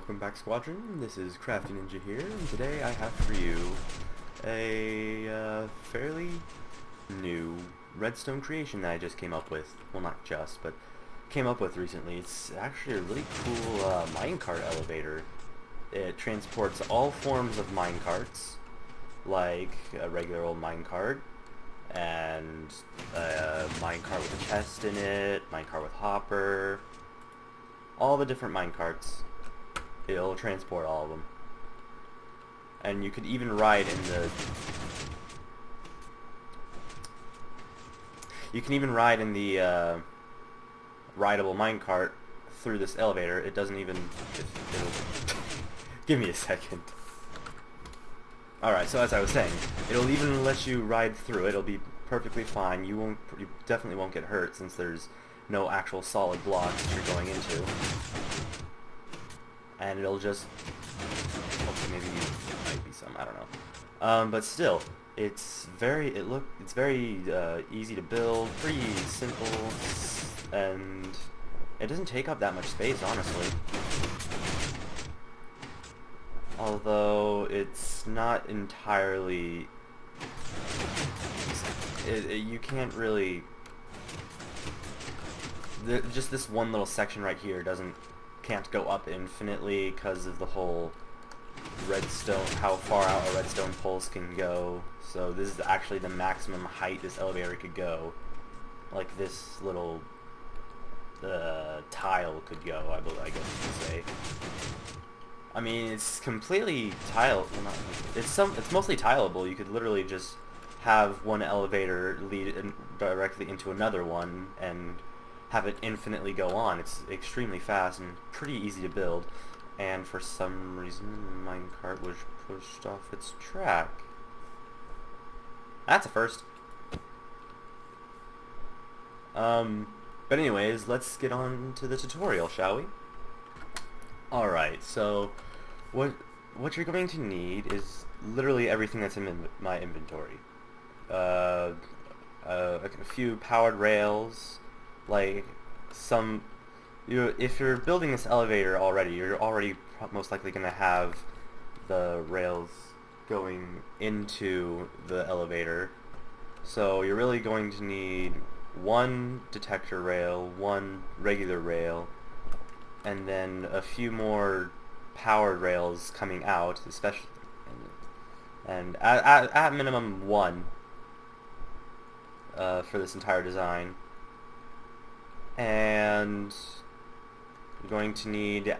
Welcome back, Squadron. This is Crafty Ninja here, and today I have for you a fairly new redstone creation that I just came up with. Well, not just, but came up with recently. It's actually a really cool minecart elevator. It transports all forms of minecarts, like a regular old minecart, and a minecart with a chest in it, minecart with hopper, all the different minecarts. It'll transport all of them. And you could even ride in the... You can even ride in the rideable minecart through this elevator. It doesn't even... It'll give me a second. Alright, so as I was saying, it'll even let you ride through it. It'll be perfectly fine. You definitely won't get hurt since there's no actual solid blocks that you're going into. And it'll just... Okay, maybe it might be some, I don't know. But still, it's very easy to build, pretty simple, and it doesn't take up that much space, honestly. Although it's not entirely... you can't really... just this one little section right here can't go up infinitely because of the whole redstone, how far out a redstone pulse can go. So this is actually the maximum height this elevator could go. Like this little tile could go, I guess you could say. I mean, it's completely it's mostly tileable. You could literally just have one elevator lead directly into another one and have it infinitely go on. It's extremely fast and pretty easy to build, and for some reason the minecart was pushed off its track. That's a first. But anyways, let's get on to the tutorial, shall we? Alright, so what you're going to need is literally everything that's in my inventory. A few powered rails, like if you're building this elevator already, you're already most likely going to have the rails going into the elevator. So you're really going to need one detector rail, one regular rail, and then a few more powered rails coming out, especially, and at minimum one for this entire design. And you're going to need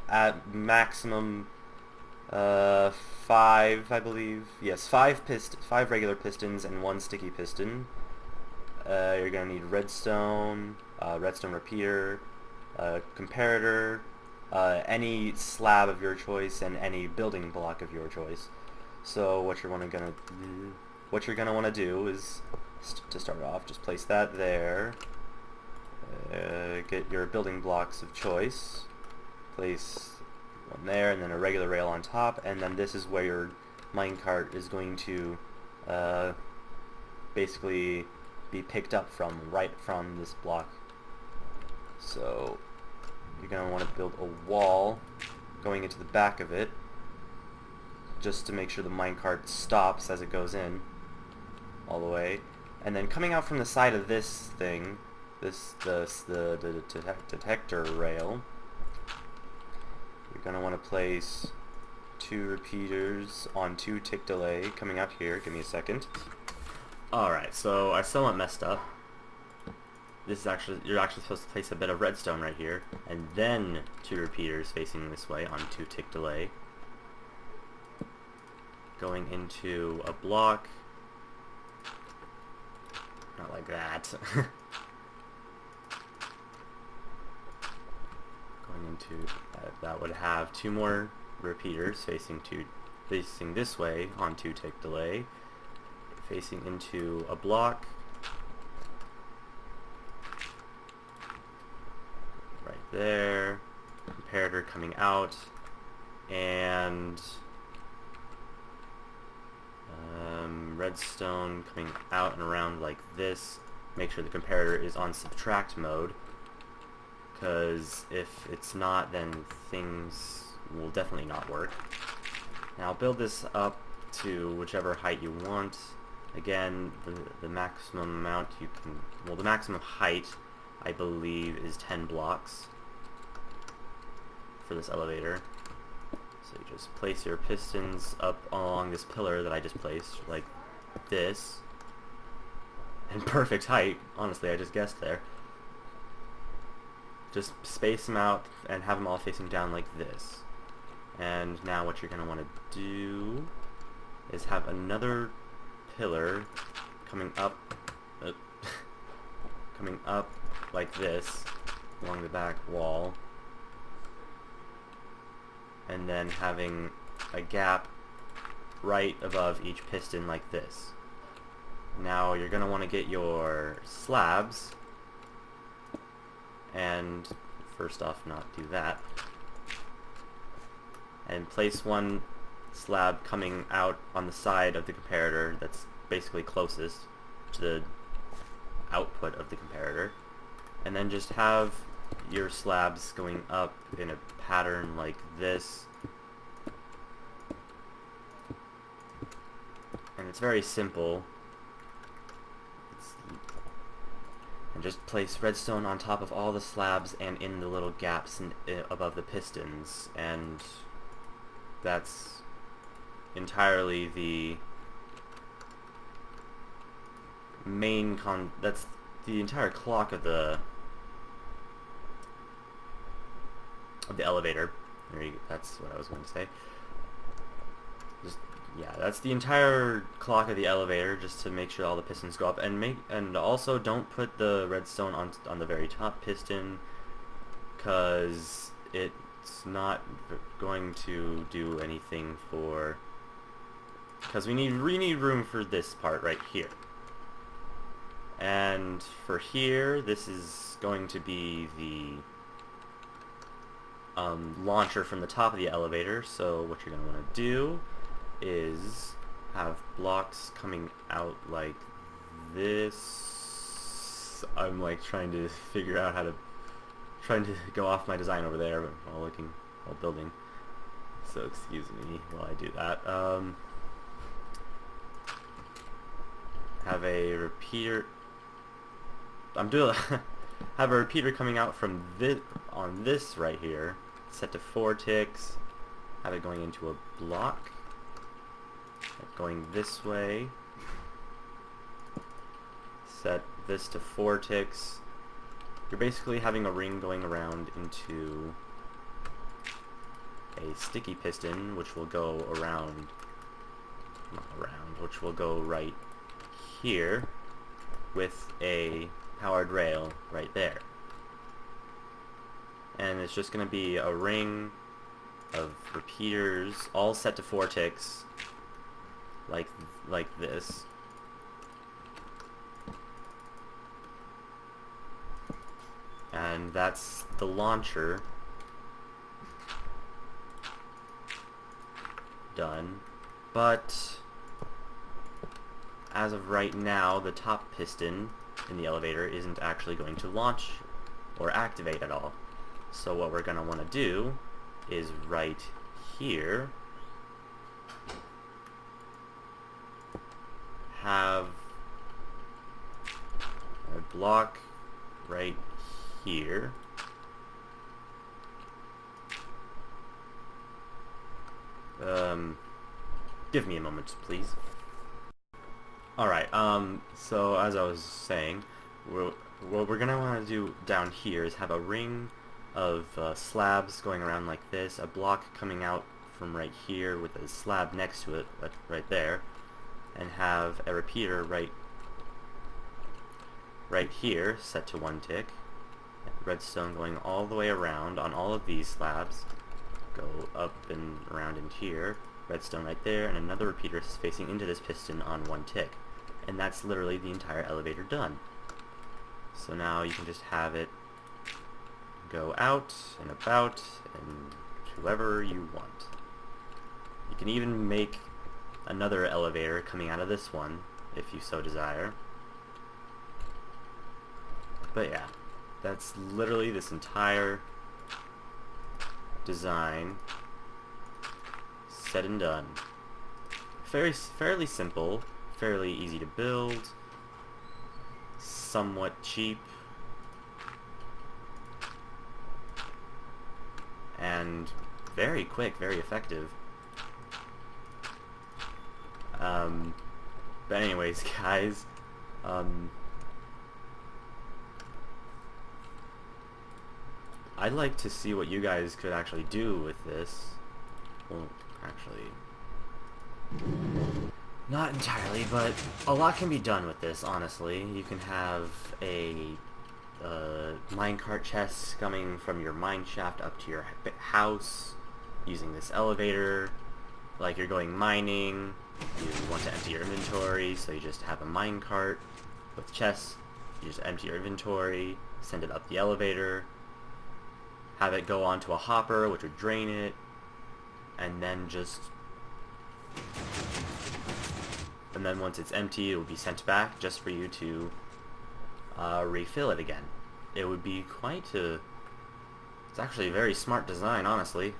at maximum 5, I believe. Yes, 5 regular pistons and 1 sticky piston. You're going to need redstone, redstone repeater, comparator, any slab of your choice, and any building block of your choice. So what you're going to want to do is, to start off, just place that there. Get your building blocks of choice, place one there, and then a regular rail on top, and then this is where your minecart is going to basically be picked up from, right from this block. So you're going to want to build a wall going into the back of it, just to make sure the minecart stops as it goes in all the way, and then coming out from the side of this thing, the detector rail, you're going to want to place 2 repeaters on 2 tick delay coming out here. Give me a second. Alright, so I somewhat messed up. This is you're actually supposed to place a bit of redstone right here, and then 2 repeaters facing this way on 2 tick delay, going into a block, not like that. Into that would have 2 more repeaters facing this way on 2 tick delay, facing into a block right there, comparator coming out, and redstone coming out and around like this. Make sure the comparator is on subtract mode, because if it's not, then things will definitely not work. Now build this up to whichever height you want. Again, the maximum amount you can, well, the maximum height I believe is 10 blocks for this elevator. So you just place your pistons up along this pillar that I just placed, like this. And perfect height, honestly, I just guessed there. Just space them out and have them all facing down like this. And now what you're going to want to do is have another pillar coming up coming up like this along the back wall, and then having a gap right above each piston like this. Now you're going to want to get your slabs, and first off not do that, and place one slab coming out on the side of the comparator that's basically closest to the output of the comparator, and then just have your slabs going up in a pattern like this. And it's very simple. And just place redstone on top of all the slabs and in the little gaps above the pistons, and that's entirely the main that's the entire clock of the elevator. That's what I was going to say. Yeah, that's the entire clock of the elevator, just to make sure all the pistons go up, and also don't put the redstone on the very top piston, because it's not going to do anything for, because we need room for this part right here. And for here, this is going to be the launcher from the top of the elevator. So what you're going to want to do is have blocks coming out like this. I'm like trying to figure out how to, trying to go off my design over there while building. So excuse me while I do that. Have a repeater. Have a repeater coming out from this on this right here, set to 4 ticks. Have it going into a block, going this way. Set this to 4 ticks. You're basically having a ring going around into a sticky piston, which will go around, which will go right here with a powered rail right there. And it's just going to be a ring of repeaters all set to 4 ticks like this. And that's the launcher done. But as of right now, the top piston in the elevator isn't actually going to launch or activate at all. So what we're going to want to do is right here have a block right here. Give me a moment, please. Alright, so as I was saying, what we're going to want to do down here is have a ring of slabs going around like this, a block coming out from right here with a slab next to it, right there, and have a repeater right here set to 1 tick, redstone going all the way around on all of these slabs, go up and around in here, redstone right there, and another repeater facing into this piston on 1 tick. And that's literally the entire elevator done. So now you can just have it go out and about and whoever you want. You can even make another elevator coming out of this one if you so desire. But yeah, that's literally this entire design. said and done. Fairly simple, fairly easy to build, somewhat cheap, and very quick, very effective. But anyways, guys, I'd like to see what you guys could actually do with this. Well, actually, not entirely, but a lot can be done with this, honestly. You can have a minecart chest coming from your mine shaft up to your house using this elevator. Like you're going mining, you want to empty your inventory, so you just have a minecart with chests. You just empty your inventory, send it up the elevator, have it go onto a hopper, which would drain it, and then once it's empty, it will be sent back just for you to refill it again. It would be quite a... It's actually a very smart design, honestly.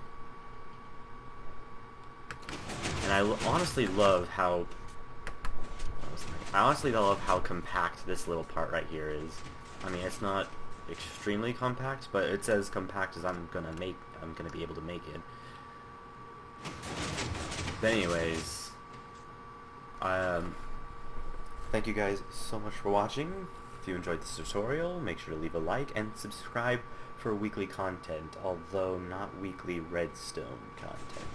And I honestly love how... compact this little part right here is. I mean, it's not extremely compact, but it's as compact as I'm gonna be able to make it. But anyways, thank you guys so much for watching. If you enjoyed this tutorial, make sure to leave a like and subscribe for weekly content, although not weekly redstone content.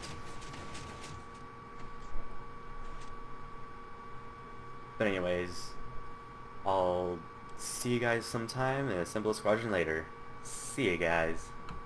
But anyways, I'll see you guys sometime in a Simple Squadron later. See you guys.